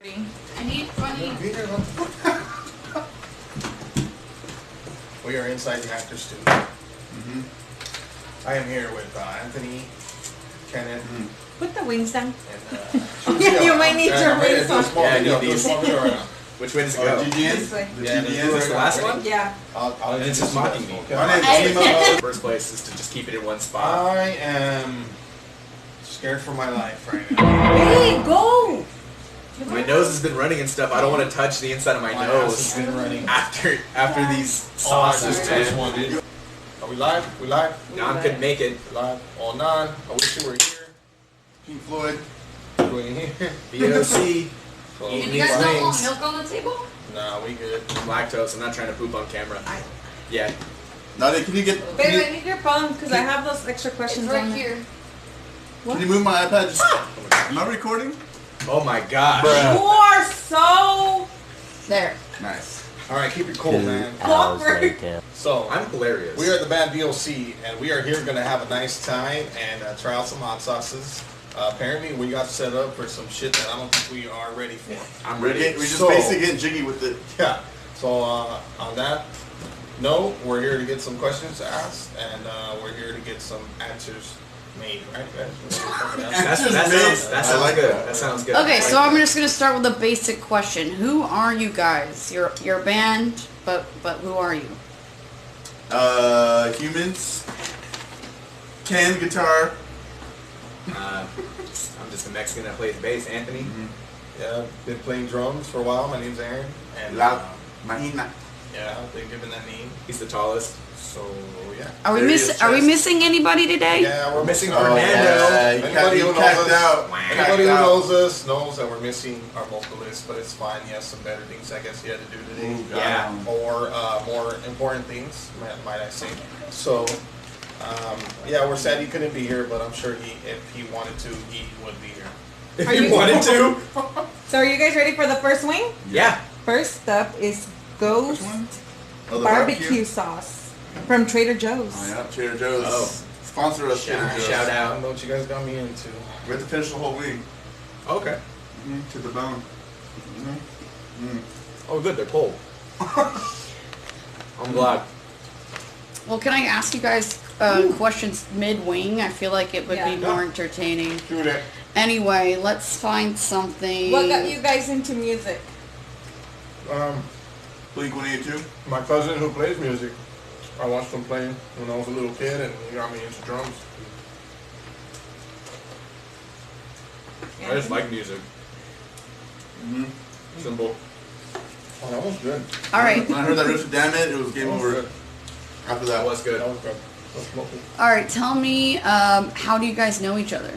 I need funny. We are inside the actor studio. I am here with Anthony, Kenneth, Put the wings down. and Yeah, you might need your wings on. Yeah, I need do a these. small video right now. Which way does it Oh, go? This way. The Yeah, GDN. Is this the last one? Yeah. I'll And it's just mocking me. Okay. My name's Emo. First place is to just keep it in one spot. I am scared for my life right now. Hey, go! My nose has been running and stuff. I don't want to touch the inside of my My nose ass has been running. after these Oh, I sauces, just touched man. one, dude. Are we live? We live? Don couldn't make it. We live? Oh, none. I wish you were here. Pink Floyd. We here. VOC. So, Eating You these guys don't want wings. milk on the table? nah, we good. I'm lactose. I'm not trying to poop on camera. Yeah. Nadia, can you get? Babe, I need your phone because I have those extra It's questions on right there. here. Can you move my iPad? Just, am I recording? Oh my gosh. Bruh. You are so There. Nice. All right, keep it cool, man. awkward. So, I'm hilarious. we are the band VOC, and we are here going to have a nice time and try out some hot sauces. Apparently, we got set up for some shit that I don't think we are ready for. I'm We're ready. just So- basically getting jiggy with it. Yeah. So, on that note, we're here to get some questions asked, and we're here to get some answers made, right, guys? That sounds like good. that. That sounds good. Okay, I so like I'm that. just gonna start with a basic question. Who are you guys? You're a band, but who are you? Humans. Ken, guitar. I'm just a Mexican that plays bass. Anthony. Yeah, I've been playing drums for a while. My name's Aaron, and La Mahina. yeah, I've been given that name. He's the tallest. So, yeah. Are we There he missing? is, Are we Chess. missing anybody today? Yeah, we're missing Oh, Fernando. yeah, he Anybody who knows cacked us, out. anybody who Cacked out. knows us knows that we're missing our vocalist, but it's fine. He has some better things, I guess, he had to do today. Ooh, Yeah. Or more important things, might I say. So, yeah, we're sad he couldn't be here, but I'm sure if he wanted to, he would be here. If Are you you- wanted to. So are you guys ready for the first wing? Yeah. First up is Which Ghost one? Oh, the barbecue sauce from Trader Joe's. Oh, yeah, Trader Joe's. Oh. Sponsor us, Trader Joe's. Shout I out. don't know what you guys got me into. We have to finish the whole wing. Okay. To the bone. Oh, good. They're cold. I'm glad. Well, can I ask you guys questions mid-wing? I feel like it would Yeah. be more entertaining. Do that. Anyway, let's find something. What got you guys into music? Blink 182. My cousin who plays music, I watched him play when I was a little kid, and he got me into drums. I just like music. Simple. Oh, that was good. All right. When I heard that riff, damn it, it was game That was over. good. After That that. was good. That was good. That's local. All right. Tell me, how do you guys know each other?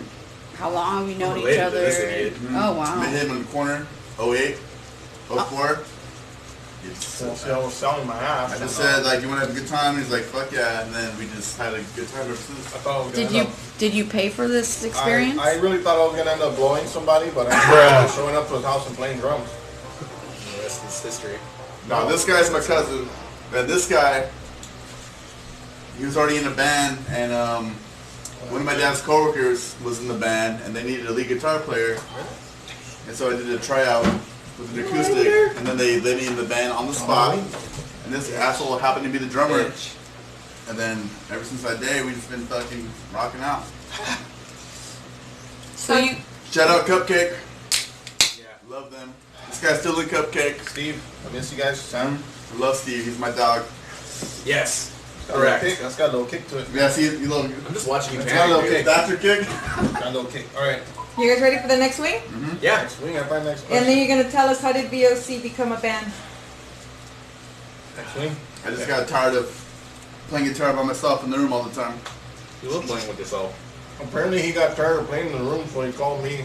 How long have you known each related to other? this idiot. Oh wow. Met him in the corner. 08. 04. So, see, I was selling my ass. I just said, like, you want to have a good time? He's like, fuck yeah. And then we just had a good time ever since. I thought I was gonna Did end you pay for this up, experience? I really thought I was gonna end up blowing somebody, but I ended up showing up to his house and playing drums. The rest is history. No, this guy's my cousin. And this guy, he was already in a band. And one of my dad's coworkers was in the band. And they needed a lead guitar player. And so I did a tryout with an acoustic. And then they let me in the band on the spot. And this asshole happened to be the drummer. And then ever since that day, we've just been fucking rocking out. So you Shout out Cupcake. Yeah. Love them. This guy's still in Cupcake. Steve, I miss you guys. Sam, I love Steve. He's my dog. Yes. got a little Correct. kick. That's got a little kick to it. Yeah, see, you love I'm just watching you It's panic. not dude. okay. the after kick. Got a little kick. All right. You guys ready for the next wing? Yeah. Next wing. I find next And question. then you're gonna tell us how did VOC become a band? Next wing. I just got tired of playing guitar by myself in the room all the time. You love playing with yourself. Apparently, he got tired of playing in the room, so he called me.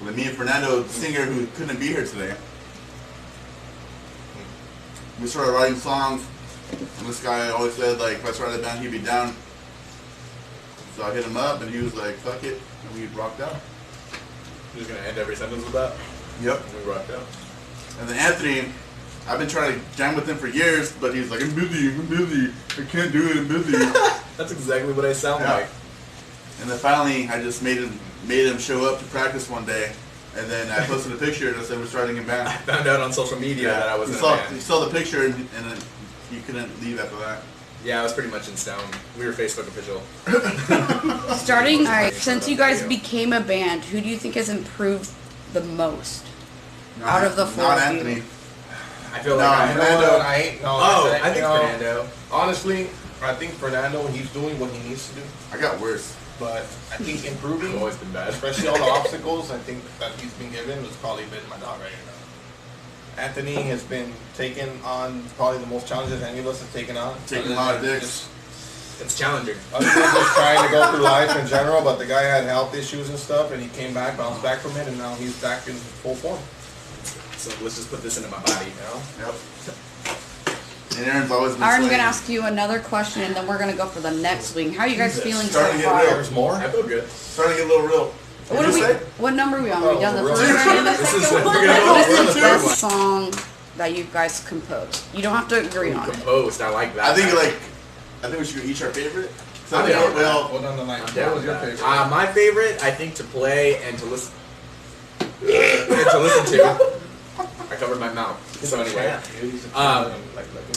With me and Fernando, the singer who couldn't be here today. We started writing songs, and this guy always said, like, if I started a band, he'd be down. So I hit him up, and he was like, fuck it, and we rocked out. You're just gonna end every sentence with that. Yep. And we rocked out. And then Anthony, I've been trying to jam with him for years, but he's like, I'm busy, I can't do it, I'm busy. That's exactly what I sound Yeah. like. And then finally, I just made him made him show up to practice one day, and then I posted a picture and I said we're starting a band. I found out on social media that I was in a band. You saw the picture and then you couldn't leave after that. Yeah, I was pretty much in stone. We were Facebook official. Starting, alright, since you guys became a band, who do you think has improved the most? Out of the four Not of you. Anthony. I feel No, like Fernando, I think Fernando. Honestly, I think Fernando, he's doing what he needs to do. I got worse. But I think improving, I've always been bad. especially all the obstacles, I think that he's been given has probably been my dog right now. Anthony has been taking on probably the most challenges any of us have taken on. Taking a lot of dicks. It's challenging. Other than just trying to go through life in general, but the guy had health issues and stuff, and he came back, bounced back from it, and now he's back in full form. So let's just put this into my body, you know? Yep. And Aaron's always been I'm swinging. gonna ask you another question, and then we're gonna go for the next swing. How are you guys Jesus. feeling so Starting to get far? real. There's more. I feel good. Starting to get a little real. What are we? What number are we on? Are we done the Oh, first really? one? This is we're What gonna go is for the the third best one. song that you guys composed? You don't have to agree on it. Composed, I like that. I think we should each our favorite. So I'm down with that. Hold on the line. I'm What down was with your that. favorite? My favorite, I think, to play and to listen to. I covered my mouth. So anyway,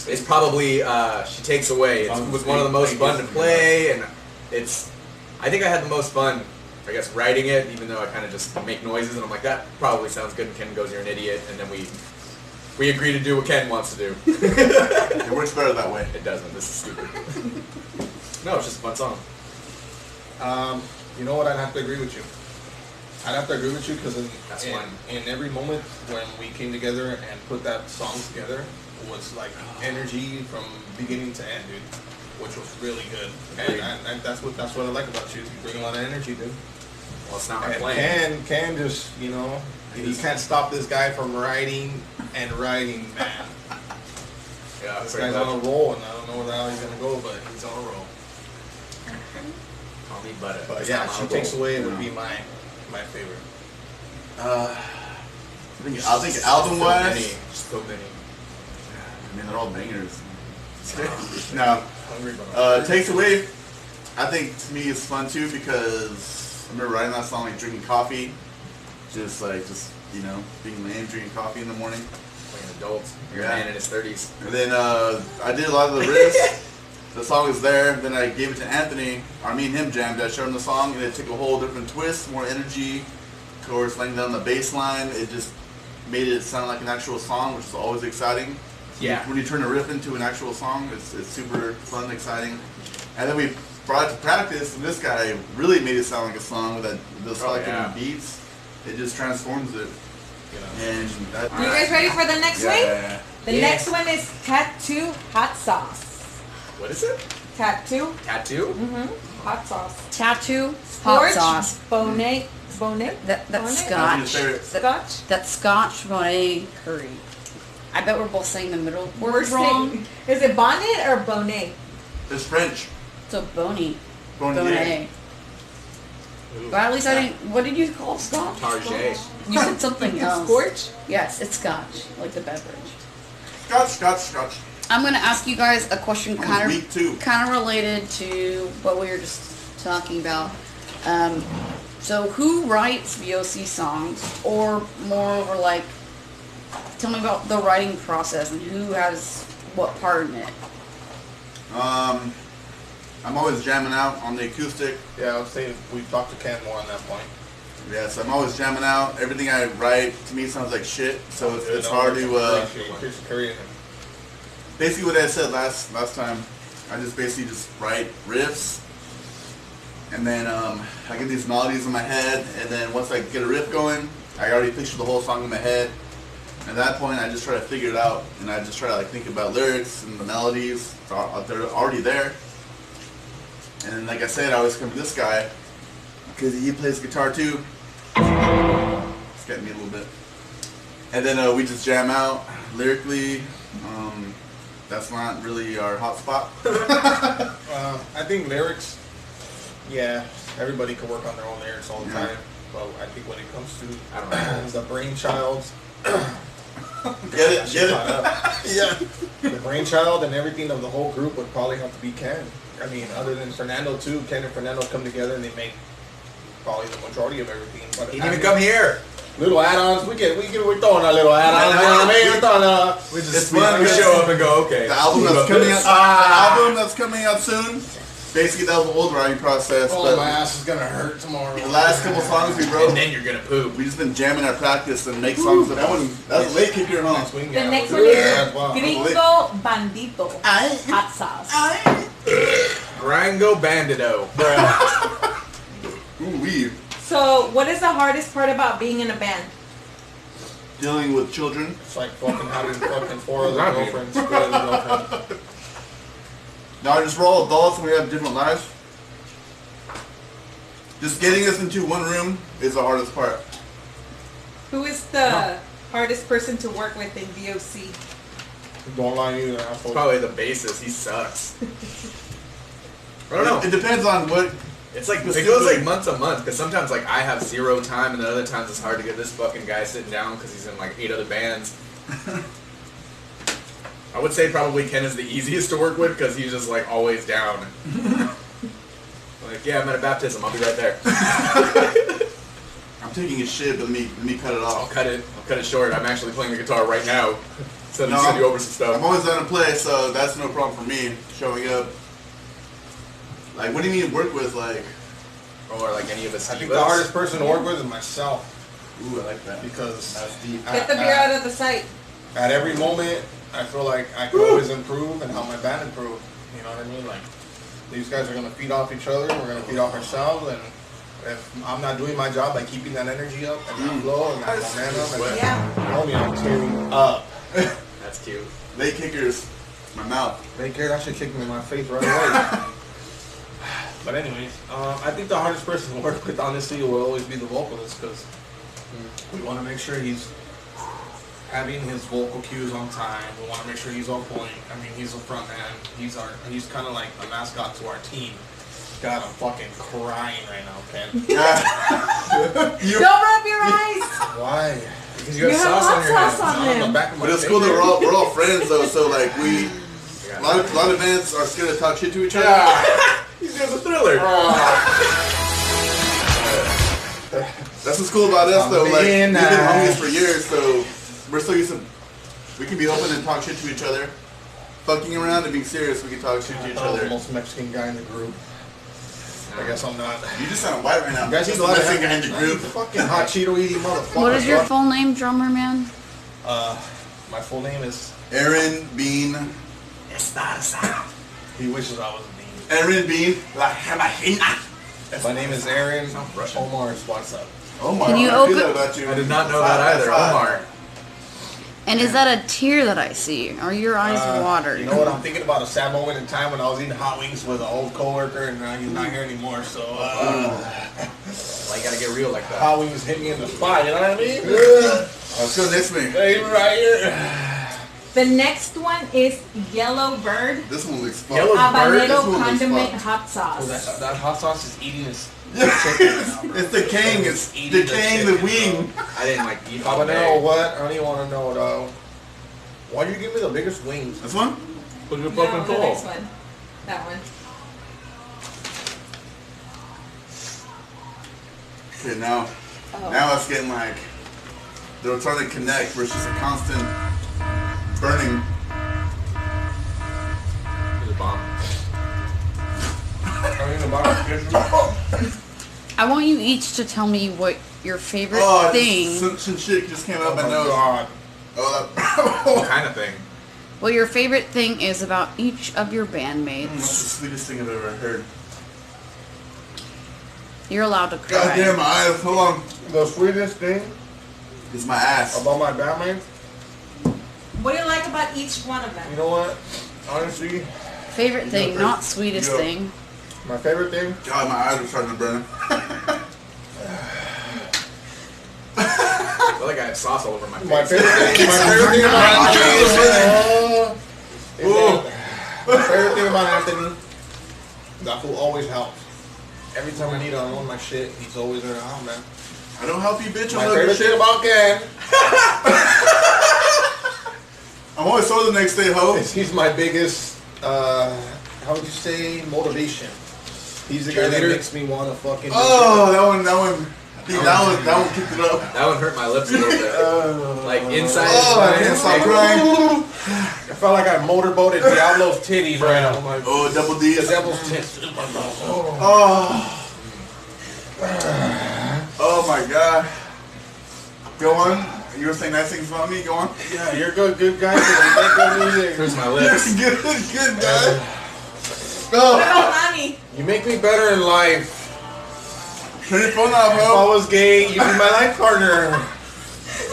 it's probably She Takes Away. It was one of the most fun to play, and it's. I think I had the most fun, I guess, writing it, even though I kind of just make noises, and I'm like, that probably sounds good. And Ken goes, "You're an idiot," and then we agree to do what Ken wants to do. It works better that way. It doesn't. This is stupid. No, it's just a fun song. You know what? I'd have to agree with you. I'd have to agree with you because That's in, fine. in every moment when we came together and put that song together was like energy from beginning to end, dude, which was really good. Agreed. And that's what I like about you. You bring a lot of energy, dude. Well, it's not my And plan. Can just you can't stop this guy from writing and writing, man. Yeah, This pretty guy's on a much. roll, and I don't know where the hell he's gonna go, but he's on a roll. Call me butter. But It's yeah, not She my Takes role. Away would be my favorite. I think album So wise. many. So many. I mean, they're all bangers. No. Hungry, but Takes Away, I think to me it's fun too because I remember writing that song like drinking coffee, just being lame, drinking coffee in the morning. Playing adults. You're Yeah. a man in his 30s. And then I did a lot of the riffs. The song is there. Then I gave it to Anthony. Me and him jammed. I showed him the song, and it took a whole different twist, more energy. Of course, laying down the bass line, it just made it sound like an actual song, which is always exciting. Yeah. When you turn a riff into an actual song, it's super fun, exciting. And then we brought it to practice, and this guy really made it sound like a song with those different beats. It just transforms it. And that, You guys ready for the next swing? yeah. The Yeah. next one is Tattoo Hot Sauce. What is it? Tattoo. Tattoo? Mm-hmm. Hot sauce. Tattoo, hot Scorch, sauce. Bonnet. Bonnet? That's Bonnet? Scotch. His favorite. Scotch. That's Scotch bonnet curry. I bet we're both saying the middle word wrong. saying- Is it bonnet or bonnet? It's French. So bony. Bonnier. Bonnet. But at least I didn't. What did you call Scotch? Target. You said something else. Scorch? Yes, it's Scotch, like the beverage. Scotch. I'm gonna ask you guys a question, I kind was weak too. of related to what we were just talking about. So who writes VOC songs, or moreover, like, tell me about the writing process and who has what part in it. I'm always jamming out on the acoustic. yeah, I would say we've talked to Ken more on that point. Yeah, so I'm always jamming out. Everything I write to me sounds like shit. So it's hard to. Basically, what I said last time, I just basically just write riffs, and then I get these melodies in my head, and then once I get a riff going, I already picture the whole song in my head. At that point, I just try to figure it out, and I just try to think about lyrics and the melodies. They're already there. And like I said, I always come to this guy because he plays guitar too. It's getting me a little bit. And then we just jam out lyrically. That's not really our hot spot. I think lyrics, yeah, everybody can work on their own lyrics all the Yeah. time. But I think when it comes to I don't know. the brainchild, Get it? yeah, the brainchild and everything of the whole group would probably have to be Ken. I mean, other than Fernando too, Ken and Fernando come together and they make probably the majority of everything. But He didn't even come here. little add-ons, we're throwing a little add-ons. You know what I mean? We're throwing We It's just fun we because show up and go, okay. The album that's coming out. The album that's coming out soon. Basically, that was the old writing process. Oh, But my ass is gonna hurt tomorrow. the last couple songs we wrote, And then you're gonna poop. we just been jamming our practice and make songs. That one, that's late kicker, huh? Next week, The yeah. next one is Yeah, wow. Gringo Bandito. Hot sauce. Gringo Bandito. Ooh, wee. So, what is the hardest part about being in a band? Dealing with children. It's like fucking having fucking 4 other Not me. girlfriends. 4 other girlfriends. Now, just we're all adults and we have different lives. Just getting us into one room is the hardest part. Who is the hardest person to work with in VOC? Don't lie either, asshole. Probably the bassist. He sucks. I don't know. It depends on what. It's like Let's it do goes it. like month to month because sometimes like I have 0 time and then other times it's hard to get this fucking guy sitting down because he's in like 8 other bands. I would say probably Ken is the easiest to work with because he's just like always down. Like, yeah, I'm at a baptism. I'll be right there. I'm taking a shit, but let me cut it I'll off. cut it short. I'm actually playing the guitar right now. So No, I'll send you over some I'm stuff. always down to play, so that's no problem for me showing up. Like, what do you mean work with? Like, Or like any of the I think the hardest person to work with is myself. ooh, I like that. Because Get the beer out of the site. at every moment, I feel like I can always improve and help my band improve. You know what I mean? Like, these guys are going to feed off each other, we're going to feed off ourselves, and if I'm not doing my job by keeping that energy up and that flow and that momentum, and Yeah. homie, I'm tearing up. That's cute. Late kickers, my mouth. They care, that should kick me in my face right away. But anyways, I think the hardest person to work with, honestly, will always be the vocalist, because we want to make sure he's having his vocal cues on time. We want to make sure he's on point. I mean, he's the front man. He's kind of like the mascot to our team. God, I'm fucking crying right now, Ken. Don't rub your eyes. Why? Because You you have have sauce on hot your sauce hands. on On the them. back of my But it's cool that finger. we're all friends though, so like a lot of bands are scared to talk shit to each other. He's just a thriller. That's what's cool about us though. Like being we've been nice. homies for years, so we're still used to. We can be open and talk shit to each other. Fucking around and being serious, we can talk shit to each I'm the other. most Mexican guy in the group. I guess I'm not. You just sound white right now. You guys Just eat a lot of Mexican in the group. Fucking hot Cheeto eating motherfucker. What is your full name, drummer man? My full name is. Aaron Bean. He wishes I was a Bean. Aaron Bean. La Jamajina. My name is Aaron Russian. Omar Swanson. Omar. Can you I feel open- that about you. I did not know that either. Omar. And is that a tear that I see? Are your eyes watered? You know what? I'm thinking about a sad moment in time when I was eating hot wings with an old coworker, and he's not here anymore. So Well, you gotta get real like that. hot wings hit me in the spot. You know what I mean? Let's go next me. Hey, right here. The next one is Yellow Bird This one looks fun. Yellow bird? This Habanero one looks Condiment fun. Hot Oh, Sauce. that hot sauce is eating his chicken. It's decaying. It's Eating the decaying the chicken, wing. I didn't like eat Habanero habanero. what? I don't even want to know though. Why do you give me the biggest wings? This one? Because you're No, fucking the cool. next one. That one. Okay, now it's getting like they're trying to connect versus a constant burning. Here's a bomb. I mean, the bottom I want you each to tell me what your favorite Oh, thing, some shit just came Oh out my my nose. god. Oh, What that, kind of thing? what your favorite thing is about each of your that's bandmates. the sweetest thing I've ever heard. You're allowed to God cry. damn, my eyes. Hold on. The sweetest thing It's my ass. about my Batman, What do you like about each one of you them? know what? Honestly, Favorite thing, not sweetest Yeah. thing. my favorite thing. God, my eyes are starting to burn. I feel like I have sauce all over my face. My favorite thing. My favorite thing about Anthony. My favorite thing about Anthony. That fool always helps. Every time I need to unload my shit, he's always around, man. I don't help you, bitch. My I'm favorite thing about Ken I'm always sore the next day, ho. is he's my biggest, how would you say, motivation. He's the guy that Cheerleader? makes me want to fucking. Oh, that one. I think that one kicked it up. That one hurt my lips a little bit. Like inside. Stop crying. I felt like I motorboated Diablo's titties right now. I'm like, Oh, double D. the devil's tits. Oh my God. Go on. You were saying nice things about me. Go on. Yeah, you're a good guy. You make good music. Hurts my lips. good guy. What Oh, about Nani? You make me better in life. turn your phone off, If I bro. was gay, you'd be my life partner.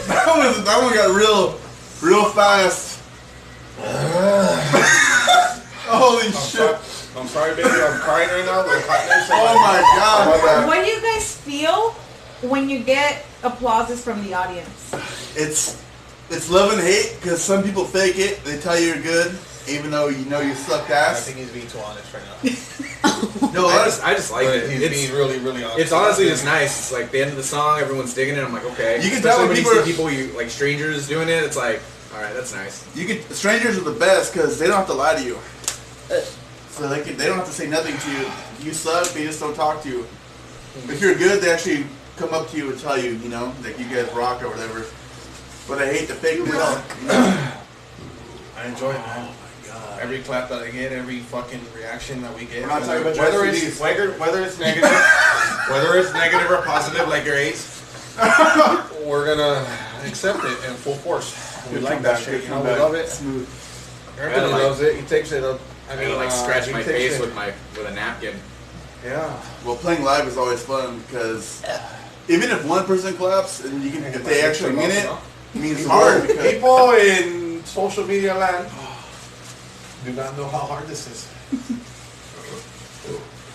That one got real fast. Holy shit. I'm sorry, baby. I'm crying right now. The hotness. Oh my God. What do you guys feel when you get applauses from the audience? It's love and hate because some people fake it. They tell you you're good, even though you know you suck I ass. think he's being too honest right now. No, I just like But it. he's It's, being really honest. it's honestly just nice. It's like the end of the song, everyone's digging it. I'm like, okay. You can tell Especially when when people you see people, you like strangers doing it. It's like, all right, that's nice. Strangers are the best because they don't have to lie to you. So they don't have to say nothing to you. You suck, they just don't talk to you. If you're good, they actually come up to you and tell you, like you guys rock or whatever. But I hate the fakeness. I enjoy it, man. Every clap that I get, every fucking reaction that we get, We're not talking about whether your it's CDs. whether it's negative, whether it's negative or positive, like your AIDS, we're gonna accept it in full force. We Good like comeback, that shit. good You know, we comeback. love it. Smooth. Everybody Yeah, like- loves it. He takes it up. I mean, like scratch he my takes face it. with a napkin. Yeah. Well, playing live is always fun because even if one person claps and if they actually mean it, it means It's the world hard. because People in social media land do not know how hard this is.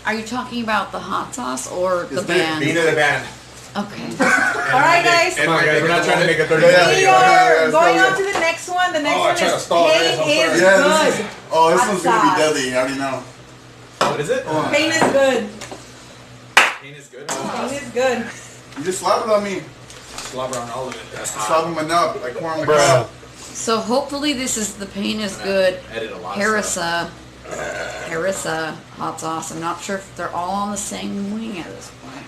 Are you talking about the hot sauce or the It's being band? Being in the band. Okay. All right, guys. Come on, guys. We're not trying to make a 30 Yeah, We minute video. are yeah, going yeah. on to the next one. The next Oh, I one tried to is stall, guys. Pain I'm is sorry. yeah, Good. this Hot one's gonna be sauce. deadly. I already know. What is it? Pain is good. Pain is good. Pain is good. You just slap it on me. Slobber on all of it. That's Slap hot. on my knob like corn on the Bruh. cob. So hopefully this is the pain is I'm good. gonna Edit a lot of stuff. Harissa hot sauce. I'm not sure if they're all on the same wing at this point.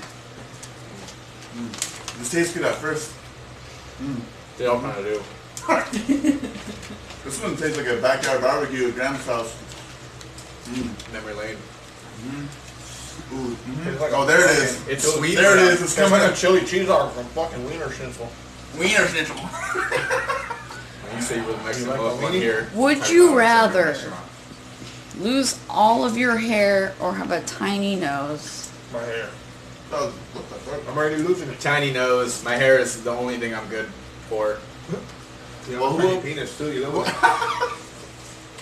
This tastes good at first. They all kind of do. This one tastes like a backyard barbecue at Grandma's house. Memory lane. Ooh. It's like Oh, a there it fucking- is. It's sweet. There it is. It's It's coming like up. a chili cheese dog from fucking Wiener Schnitzel. Wiener Schnitzel. You say you were the Mexican You like most a one weenie? here. Would I you know, it's rather a restaurant. lose all of your hair or have a tiny nose? My hair. Oh, what the fuck? I'm already losing it. Tiny nose. My hair is the only thing I'm good for. You Well, know, who- tiny penis too. You know what?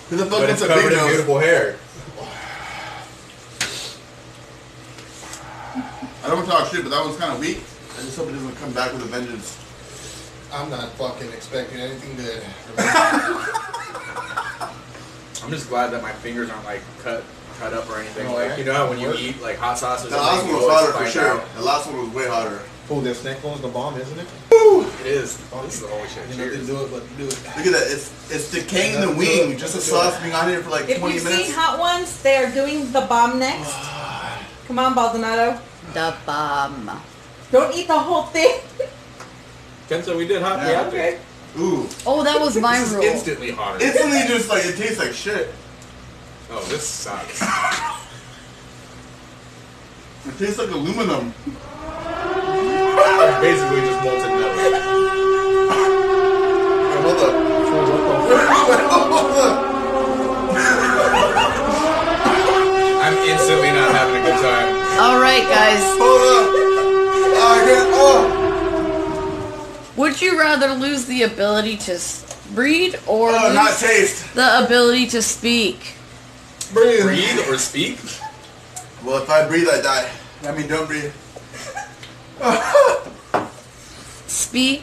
Who the fuck But wants it's a covered big in nose? beautiful hair. I don't want to talk shit, but that one's kind of weak. I just hope it doesn't come back with a vengeance. I'm not fucking expecting anything good. I'm just glad that my fingers aren't like cut up or anything. Oh, Like yeah? you know how when you What? eat like hot sauces, The and last then one you was always hotter for find sure. out- The last one was way hotter. Oh, this neck one's the bomb, isn't it? It is. This is the holy shit. You know, Cheers. do it, but do it. Look at that. It's decaying in the wing. Just the sauce being on here for like If 20 you've minutes. seen Hot Ones, they are doing the bomb next. Come on, Baldonado. The bomb. Don't eat the whole thing. Ken said we did hot. Yeah. Okay. Ooh. Oh, that was my This is rule. instantly hotter. Instantly just like, it tastes like shit. Oh, this sucks. It tastes like aluminum. It's basically just molten metal. Hey, hold up. Hold up. I'm instantly not having a good time. All right, guys. Hold up. Oh. Would you rather lose the ability to breathe or Oh, not lose taste. the ability to speak? Breathe. Breathe or speak? Well, if I breathe, I die. I mean, don't breathe. Speak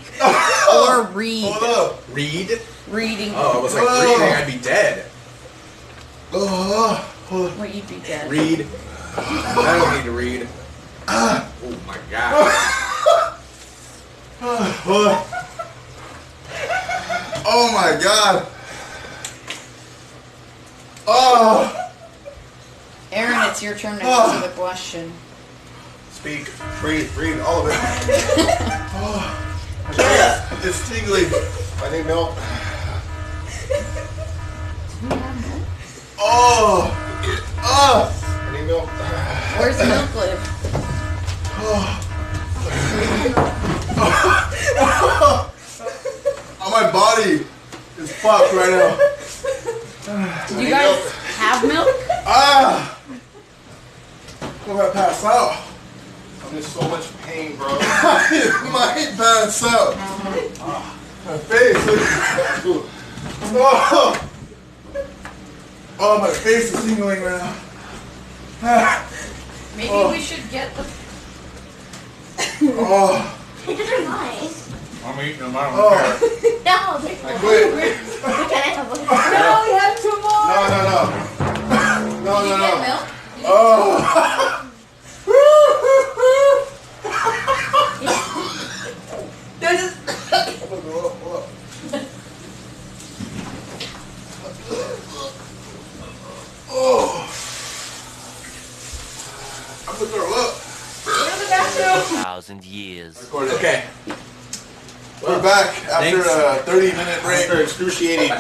or read? Hold up. Read? Reading. Oh, I was like Oh. breathing. I'd be dead. Oh. Hold up. Well, you'd be dead. Read. I don't need to read. Oh my god. Hold up. Oh my god. Oh. Aaron, it's your turn to answer the question. Speak, breathe, all of it. It's tingling. I need milk. Oh. Oh. I need milk. Where's the milk live? Oh, my body is fucked right now. Did you guys have milk? Ah. I'm gonna pass out. I'm in so much pain, bro. I might pass out. My face. Oh. Oh, my face is tingling right now. Ah. Maybe we should get the. Oh. They're mine. I'm eating them. I don't Oh. care. No, they're I not. quit. We can have one. No, we have 2 more. No, no, no. No, Did no, you no. get milk? Oh. There's a, Oh. I'm gonna throw up. go to the bathroom. 1,000 years. Okay. We're back after thanks. a 30-minute break. After excruciating.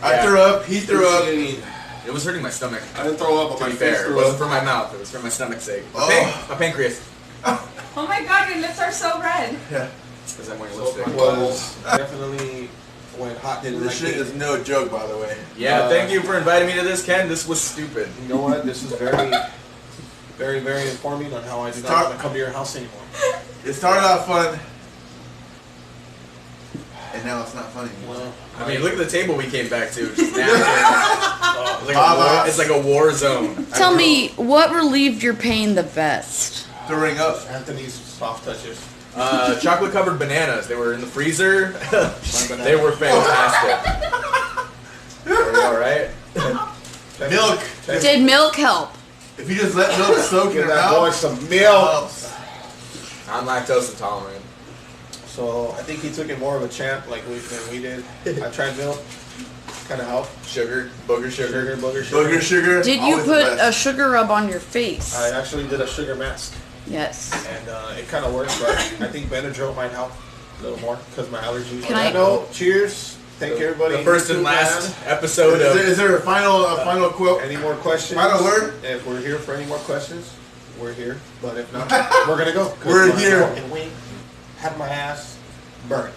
I threw up. He threw up. Excruciating. It was hurting my stomach. I didn't throw up, but To my be face fair, it threw wasn't up. for my mouth. It was for my stomach's sake. Oh. My pancreas. Oh my god, your lips are so red. Yeah. Because I'm wearing So lipstick. it was definitely when hot didn't This like shit it. is no joke, by the way. Yeah, thank you for inviting me to this, Ken. This was stupid. You know what? This is very, very, very informing on how I do not Start- want to come to your house anymore. It started out fun, and now it's not funny anymore. Well, I mean, look at the table we came back to. Just now. It's like a war zone. Tell me, what relieved your pain the best? Throwing up. Anthony's soft touches. Chocolate covered bananas. They were in the freezer. banana. They were fantastic. Are you alright? Milk. Did milk help? If you just let milk soak in Give your that boy mouth, some it milk. helps. I'm lactose intolerant. So I think he took it more of a champ than we did. I tried milk. Kind of helped. Sugar, booger sugar. Booger sugar. Booger sugar. Did you always the put a best. sugar rub on your face? I actually did a sugar mask, Yes. and it kind of worked, but I think Benadryl might help a little more because my allergies. Can On I- that note, cheers. Thank everybody. The first and YouTube last land. episode Is there of. a final quote? Any more questions? Final word? If we're here for any more questions, we're here. But if not, we're gonna go. 'Cause We're my here. fucking wing had my ass burned.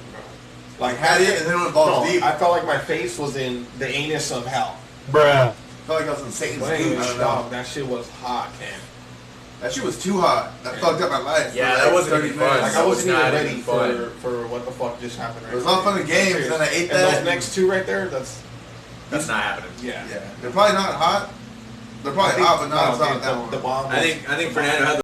Like Had it and then went balls no, deep. I felt like my face was in the anus of hell. I felt like I was in Satan's But gooch. anyways, dog, that shit was hot, man. That shit was too hot. That fucked up my life. Yeah, for that like wasn't 30 even minutes. fun. Like That I was wasn't even not ready even fun. for what the fuck just happened right It was now. all fun and games, and then I ate And that. those next two right there, that's That's not happening. yeah. Yeah, they're probably not hot. They're probably hot, but not as hot as that one. The bomb. I think Fernando had the